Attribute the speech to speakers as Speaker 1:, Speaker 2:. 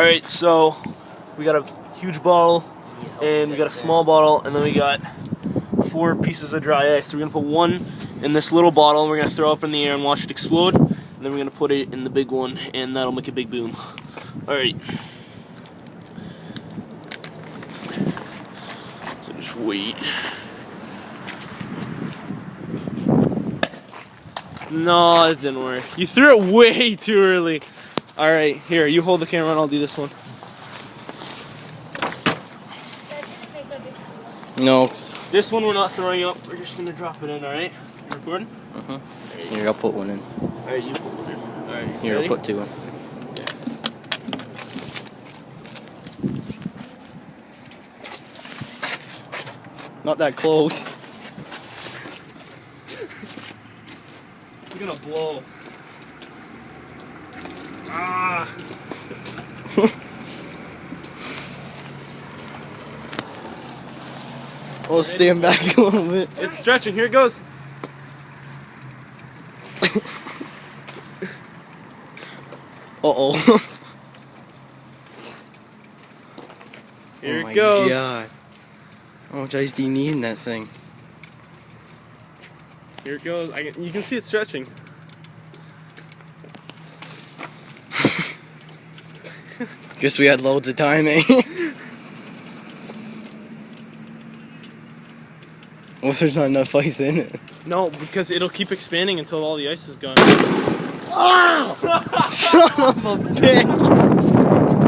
Speaker 1: Alright, so we got a huge bottle, and we got a small bottle, and then we got 4 pieces of dry ice. So we're gonna put one in this little bottle, and we're gonna throw it up in the air and watch it explode. And then we're gonna put it in the big one, and that'll make a big boom. Alright. So just wait. No, it didn't work. You threw it way too early. Alright, here, you hold the camera and I'll do this one.
Speaker 2: No.
Speaker 1: This one we're not throwing up, we're just gonna drop it in, alright? You recording?
Speaker 2: Here, I'll put one in.
Speaker 1: Alright, you put one in. Alright,
Speaker 2: Here,
Speaker 1: ready?
Speaker 2: I'll put 2 in. Not that close.
Speaker 1: It's gonna blow. Ah!
Speaker 2: I'll stand back a little bit.
Speaker 1: It's stretching, here it goes.
Speaker 2: Uh-oh.
Speaker 1: Here
Speaker 2: Oh
Speaker 1: it goes.
Speaker 2: my God. How much ice do you need in that thing?
Speaker 1: Here it goes. You can see it stretching.
Speaker 2: Guess we had loads of time, eh? What if there's not enough ice in it?
Speaker 1: No, because it'll keep expanding until all the ice is gone.
Speaker 2: Oh! Son of a bitch!